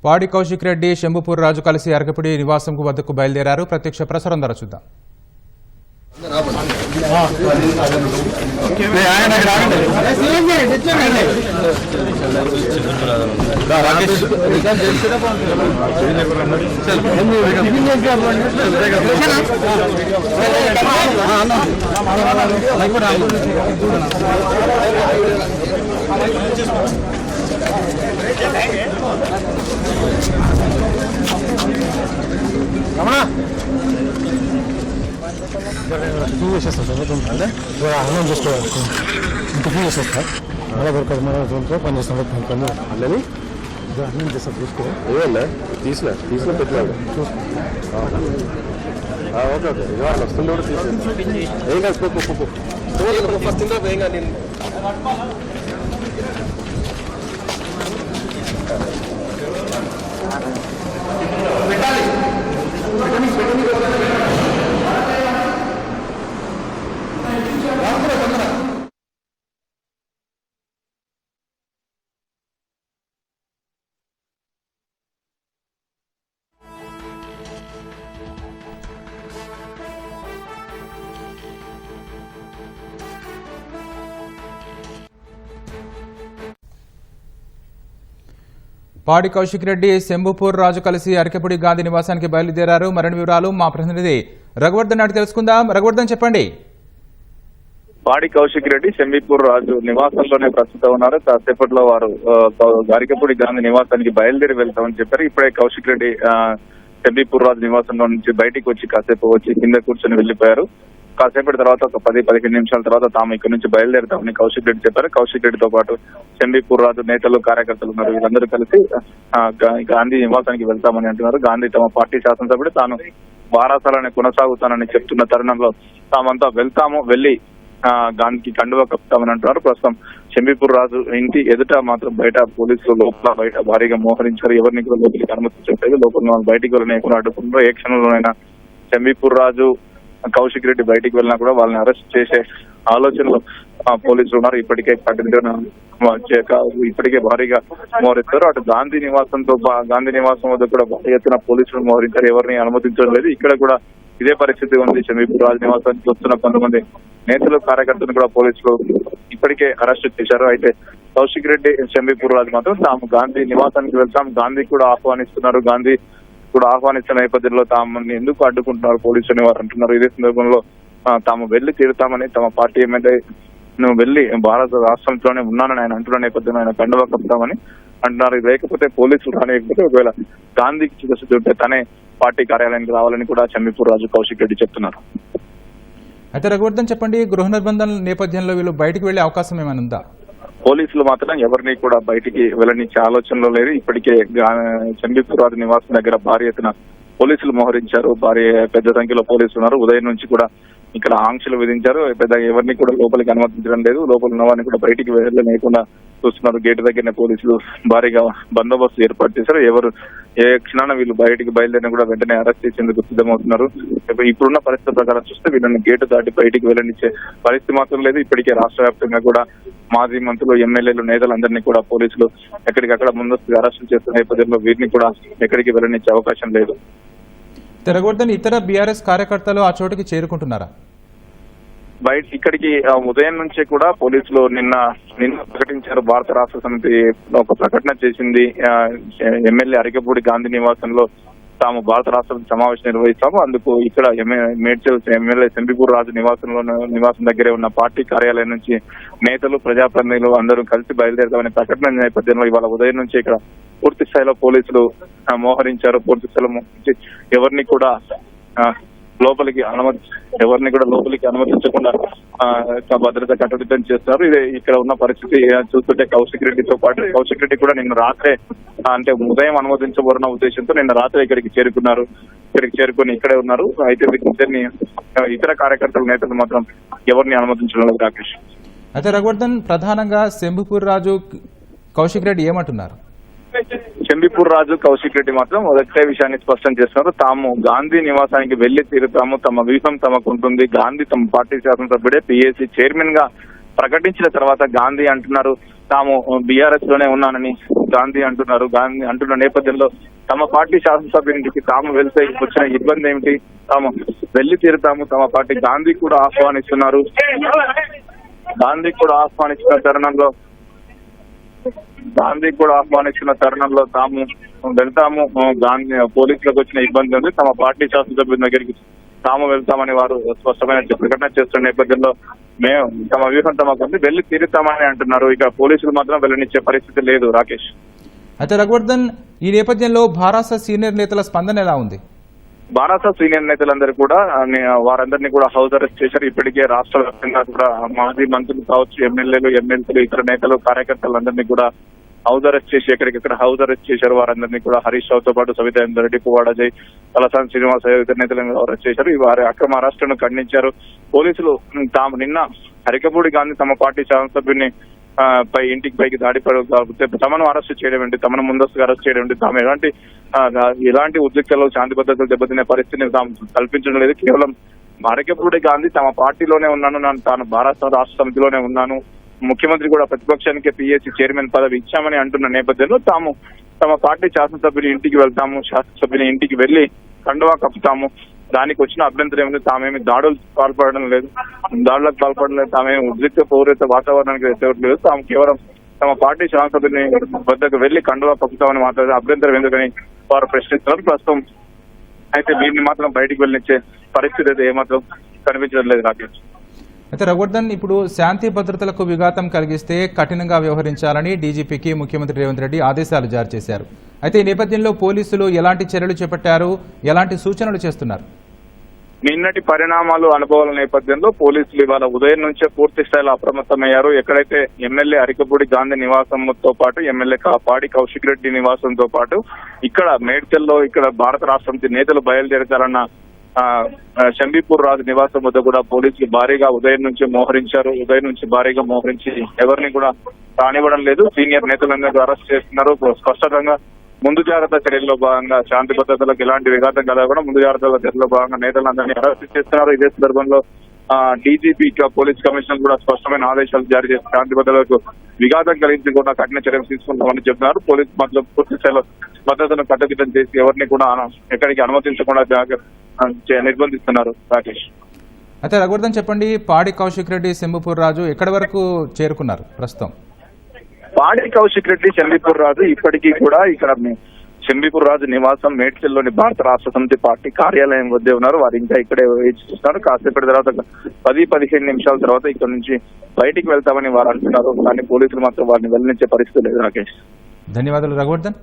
పాడి కౌశిక్ రెడ్డి శంభుపూర్ రాజు కలిసి అరకపిడి నివాసం వద్దకు బయలుదేరారు. ప్రత్యక్ష ప్రసారం ద్వారా చూద్దాం. అన్నం జస్ట్ టిఫిన్ చేస్తారు సార్. మళ్ళీ దొరకదు మన పనిచేస్తాం అల్లని అన్నం చేస్తారు చూసుకో ఏమన్నా తీసుకున్నా పెట్టలేదు ఓకే ఓకే ఇవాళ వస్తుంది కూడా తీసుకో ఏం కాదు ఫస్ట్ ఏం కాదు నేను పాడి కౌశిక్ రెడ్డి శంభుపూర్ రాజు కలిసి అరకపిడి గాంధీ నివాసానికి బయలుదేరారు. మరిన్ని వివరాలు మా ప్రతినిధి రఘువర్ధన్ నాటి తెలుసుకుందాం. రఘువర్ధన్ చెప్పండి. పాడి కౌశిక్ రెడ్డి శంభుపూర్ రాజు నివాసంలోనే ప్రస్తుతం ఉన్నారు. కాసేపట్లో వారు అరకపిడి గాంధీ నివాసానికి బయలుదేరి వెళ్తామని చెప్పారు. ఇప్పుడే కౌశిక్ రెడ్డి శంభుపూర్ రాజు నివాసంలో నుంచి బయటికి వచ్చి కాసేపు వచ్చి కింద కూర్చొని వెళ్లిపోయారు. కాసేపటి తర్వాత ఒక 10-15 నిమిషాల తర్వాత తాము ఇక్కడ నుంచి బయలుదేరుతామని కౌశిక్ రెడ్డి చెప్పారు. కౌశిక్ రెడ్డితో పాటు శంభుపూర్ రాజు నేతలు కార్యకర్తలు ఉన్నారు. వీళ్ళందరూ కలిసి గాంధీ నివాసానికి వెళ్తామని అంటున్నారు. గాంధీ తమ పార్టీ శాసనసభ్యుడు తాను వారాసాలని కొనసాగుతానని చెప్తున్న తరుణంలో తామంతా వెళ్లి గాంధీకి కండువా కప్పుతామని అంటున్నారు. ప్రస్తుతం శంభుపూర్ రాజు ఇంటి ఎదుట మాత్రం బయట పోలీసులు లోపల బయట భారీగా మోహరించారు. ఎవరిని కూడా లోపలికి అనుమతించలేదు. లోపల బయటికి వెళ్ళిన అడ్డుకుంటారు. ఏ క్షణంలోనైనా శంభుపూర్ రాజు కౌశిక్ రెడ్డి బయటికి వెళ్ళినా కూడా వాళ్ళని అరెస్ట్ చేసే ఆలోచనలో పోలీసులు ఉన్నారు. ఇప్పటికే భారీగా మోహరిస్తారు. అటు గాంధీ నివాసం వద్ద కూడా భారీ ఎత్తున పోలీసులు మోహరించారు. ఎవరిని అనుమతించడం లేదు. ఇక్కడ కూడా ఇదే పరిస్థితి ఉంది. శంభుపూర్ రాజు నివాసానికి వస్తున్న కొంతమంది నేతలు కార్యకర్తలు కూడా పోలీసులు ఇప్పటికే అరెస్ట్ చేశారు. అయితే కౌశిక్ రెడ్డి శంభుపూర్ రాజు మాత్రం తాము గాంధీ నివాసానికి వెళ్తాం, గాంధీ కూడా ఆహ్వానిస్తున్నారు, గాంధీ కూడా ఆహ్వానిస్తున్న నేపథ్యంలో తాము ఎందుకు అడ్డుకుంటున్నారు పోలీసులు వారు అంటున్నారు. ఇదే సందర్భంలో తాము వెళ్లి తీరుతామని తమ పార్టీ ఎమ్మెల్యే నువ్వు వెళ్లి భారత రాష్ట్రంలోనే ఉన్నానని ఆయన అంటున్న నేపథ్యంలో ఆయన కండువా కప్పుతామని అంటున్నారు. లేకపోతే పోలీసులు రానియకపోతే ఒకవేళ గాంధీకి చికిత్స ఉంటే తనే పార్టీ కార్యాలయానికి రావాలని కూడా శంభుపూర్ రాజు కౌశిక్ రెడ్డి చెప్తున్నారు. అయితే రఘువర్ధన్ చెప్పండి, గృహ నిర్బంధం నేపథ్యంలో వీళ్ళు బయటకు వెళ్లే అవకాశం ఏమైనా ఉందా? పోలీసులు మాత్రం ఎవరిని కూడా బయటికి వెళ్ళనిచ్చే ఆలోచనలో లేదు. ఇప్పటికే శంభుపూర్ రాజు నివాసం దగ్గర భారీ ఎత్తున పోలీసులు మోహరించారు. పెద్ద సంఖ్యలో పోలీసులు ఉన్నారు. ఉదయం నుంచి కూడా ఇక్కడ ఆంక్షలు విధించారు. ఎవరిని కూడా లోపలికి అనుమతించడం లేదు. లోపల ఉన్న వారిని కూడా బయటికి వెళ్ళలేకుండా చూస్తున్నారు. గేటు దగ్గరనే పోలీసులు భారీగా బందోబస్తు ఏర్పాటు చేశారు. ఎవరు ఏ క్షణాన వీళ్ళు బయటికి బయలుదేరిన కూడా వెంటనే అరెస్ట్ చేసేందుకు సిద్ధమవుతున్నారు. ఇప్పుడున్న పరిస్థితి ప్రకారం చూస్తే వీళ్ళని గేటు దాటి బయటికి వెళ్ళనిచ్చే పరిస్థితి మాత్రం లేదు. ఇప్పటికే రాష్ట్ర వ్యాప్తంగా కూడా మాజీ మంత్రులు, ఎమ్మెల్యేలు, నేతలందరినీ కూడా పోలీసులు ఎక్కడికక్కడ ముందస్తుగా అరెస్టు చేస్తున్న నేపథ్యంలో వీరిని కూడా ఎక్కడికి వెళ్ళనిచ్చే అవకాశం లేదు. రఘువర్ధన్, ఇతర బీఆర్ఎస్ కార్యకర్తలు ఆ చోటుకి చేరుకుంటున్నారా? ఇక్కడికి ఉదయం నుంచే కూడా పోలీసులు నిన్న ప్రకటించారు. భారత రాష్ట్ర సమితి ఒక ప్రకటన చేసింది. ఎమ్మెల్యే అరకపూడి గాంధీ నివాసంలో తాము భారత రాష్ట్ర సమావేశం నిర్వహిస్తాము. అందుకు ఇక్కడ మేడ్చల్ ఎమ్మెల్యే శంభుపూర్ రాజు నివాసం దగ్గరే ఉన్న పార్టీ కార్యాలయం నుంచి నేతలు, ప్రజాప్రతినిధులు అందరూ కలిసి బయలుదేరుతామనే ప్రకటన నేపథ్యంలో ఇవాళ ఉదయం నుంచి ఇక్కడ పూర్తి స్థాయిలో పోలీసులు మోహరించారు. పూర్తి స్థాయిలో మోహరించి ఎవరిని కూడా లోపలికి అనుమతించకుండా భద్రత కట్టుదిట్టం చేస్తున్నారు. ఇదే ఇక్కడ ఉన్న పరిస్థితి చూస్తుంటే కౌశిక్ రెడ్డి కూడా నిన్న రాత్రే అంటే ఉదయం అనుమతించబోరున్న ఉద్దేశంతో నిన్న రాత్రి ఇక్కడికి చేరుకున్నారు. ఇక్కడికి చేరుకుని ఇక్కడే ఉన్నారు. అయితే వీరిద్దరిని ఇతర కార్యకర్తల నేతలు మాత్రం ఎవరిని అనుమతించడం లేదు. రాకేష్, అయితే రఘువర్ధన్, ప్రధానంగా శంభుపూర్ రాజు కౌశిక్ రెడ్డి ఏమంటున్నారు? శంభుపూర్ రాజు కౌశిక్ రెడ్డి మాత్రం ఒకటే విషయాన్ని స్పష్టం చేస్తున్నారు. తాము గాంధీ నివాసానికి వెళ్లి తీరుతాము, తమ వ్యూహం తమకు ఉంటుంది. గాంధీ తమ పార్టీ శాసనసభ్యుడే, పిఏసీ చైర్మన్ గా ప్రకటించిన తర్వాత గాంధీ అంటున్నారు తాము బీఆర్ఎస్ లోనే ఉన్నానని గాంధీ అంటున్నారు. గాంధీ అంటున్న నేపథ్యంలో తమ పార్టీ శాసనసభ్యునికి తాము వెళ్తే వచ్చిన ఇబ్బంది ఏమిటి, తాము వెళ్లి తీరుతాము, తమ పార్టీ గాంధీ కూడా ఆహ్వానిస్తున్నారు. గాంధీ కూడా ఆహ్వానిస్తున్న తరుణంలో తాము వెళ్తాము. గాంధీ పోలీసులకు వచ్చిన ఇబ్బంది ఉంది, తమ పార్టీ శాసనసభ్యుల దగ్గరికి తాము వెళ్తామని వారు స్పష్టమైన ప్రకటన చేస్తున్న నేపథ్యంలో మేము తమ వ్యూహం తమకు వెళ్లి తీరుతామని అంటున్నారు. ఇక పోలీసులు మాత్రం వెళ్ళనిచ్చే పరిస్థితి లేదు. రాకేష్, అయితే రఘువర్ధన్, ఈ నేపథ్యంలో భారాస సీనియర్ నేతల స్పందన ఎలా ఉంది? భారత సీనియర్ నేతలందరూ కూడా వారందరినీ కూడా హౌస్ అరెస్ట్ చేశారు. ఇప్పటికే రాష్ట్ర వ్యాప్తంగా కూడా మాజీ మంత్రులు కావచ్చు, ఎమ్మెల్యేలు, ఇతర నేతలు, కార్యకర్తలందరినీ కూడా హౌస్ అరెస్ట్ చేసి ఎక్కడికెక్కడ హౌస్ అరెస్ట్ చేశారు. వారందరినీ కూడా హరీష్ రావుతో పాటు సవితా రెడ్డి, పువ్వాడ జై, తలసాని శ్రీనివాస ఇతర నేతలను అరెస్ట్ చేశారు. వారి అక్రమ అరెస్టును ఖండించారు. పోలీసులు తాము నిన్న అరికపూడి గాంధీ తమ పార్టీ శాసనసభ్యుని పై ఇంటికి పైకి దాడి తమను అరెస్ట్ చేయడం ఏంటి, తమను ముందస్తుగా అరెస్ట్ చేయడం ఏంటి, తాము ఎలాంటి ఉద్రిక్తలు, శాంతి భద్రతలు దెబ్బతినే పరిస్థితిని తాము కల్పించడం లేదు. కేవలం అరికపూడి గాంధీ తమ పార్టీలోనే ఉన్నాను, తాను భారత రాష్ట్ర సమితిలోనే ఉన్నాను, ముఖ్యమంత్రి కూడా ప్రతిపక్షానికి పిఎస్సీ చైర్మన్ పదవి ఇచ్చామని అంటున్న నేపథ్యంలో తాము తమ పార్టీ శాసనసభ్యుని ఇంటికి వెళ్తాము, శాసనసభ్యుని ఇంటికి వెళ్లి కండువా కప్పుతాము. దానికి వచ్చిన అభ్యంతరం ఏమిటి, తామేమి దాడులకు పాల్పడడం లేదు, తామేమి ఉద్రిక్త పౌరత వాతావరణానికి ఎత్తవట్లేదు. తాము కేవలం తమ పార్టీ శాసనసభ్యుని వద్దకు వెళ్లి కండువా కప్పుతామని మాట్లాడే అభ్యంతరం ఎందుకని వారు ప్రశ్నిస్తున్నారు. ప్రస్తుతం అయితే వీరిని మాత్రం బయటికి వెళ్ళనిచ్చే పరిస్థితి అయితే ఏమాత్రం కనిపించడం లేదు. రాకేష్, అయితే రఘువర్ధన్, ఇప్పుడు శాంతి భద్రతలకు విఘాతం కలిగిస్తే కఠినంగా వ్యవహరించాలని డీజీపీకి ముఖ్యమంత్రి రేవంత్ రెడ్డి ఆదేశాలు జారీ చేశారు. అయితే ఈ నేపథ్యంలో పోలీసులు ఎలాంటి చర్యలు చేపట్టారు, ఎలాంటి సూచనలు చేస్తున్నారు? నిన్నటి పరిణామాలు, అనుభవాల నేపథ్యంలో పోలీసులు ఇవాళ ఉదయం నుంచే పూర్తి స్థాయిలో అప్రమత్తమయ్యారు. ఎక్కడైతే ఎమ్మెల్యే అరికపూడి గాంధీ నివాసంతో పాటు ఎమ్మెల్యే పాడి కౌశిక్ రెడ్డి నివాసంతో పాటు ఇక్కడ మేడ్చల్లో ఇక్కడ భారత రాష్ట్ర సమితి నేతలు బయలుదేరతారన్న శంబీపూర్ రాజు నివాసం వద్ద కూడా పోలీసులు భారీగా ఉదయం నుంచి మోహరించి ఎవరిని కూడా రానివ్వడం లేదు. సీనియర్ నేతలందరూ అరెస్ట్ చేస్తున్నారు. స్పష్టంగా ముందు జాగ్రత్త చర్యల్లో భాగంగా శాంతి భద్రతలకు ఎలాంటి విఘాతం కలగకుండా ముందు జాగ్రత్త చర్యల్లో భాగంగా నేతలందరినీ అరెస్ట్ చేస్తున్నారు. ఇదే సందర్భంలో డీజీపీ పోలీస్ కమిషనర్ కూడా స్పష్టమైన ఆదేశాలు జారీ చేసి శాంతి భద్రతలకు విఘాతం కలిగించకుండా కఠిన చర్యలు తీసుకుంటామని చెప్తున్నారు. పోలీసు మాత్రం పూర్తి స్థాయిలో భద్రతను కట్టుదిట్టం చేసి ఎవరిని కూడా ఎక్కడికి అనుమతించకుండా నిర్బంధిస్తున్నారు. రాకేష్, అయితే రఘువర్ధన్ చెప్పండి, పాడి కౌశిక్ రెడ్డి, శంభుపూర్ రాజు ఎక్కడి వరకు చేరుకున్నారు ప్రస్తుతం? పాడి కౌశిక్ రెడ్డి, శంబీపూర్ రాజు ఇప్పటికీ కూడా ఇక్కడ శంబీపూర్ రాజు నివాసం మేడ్చల్లోని భారత రాష్ట్ర సమితి పార్టీ కార్యాలయం వద్దే ఉన్నారు. వారు ఇంకా ఇక్కడే వేచి చూస్తున్నారు. కాసేపటి తర్వాత 10-15 నిమిషాల తర్వాత ఇక్కడ నుంచి బయటికి వెళ్తామని వారు అంటున్నారు. కానీ పోలీసులు మాత్రం వారిని వెళ్ళనిచ్చే పరిస్థితి లేదు. రాకేష్, ధన్యవాదాలు రఘువర్ధన్.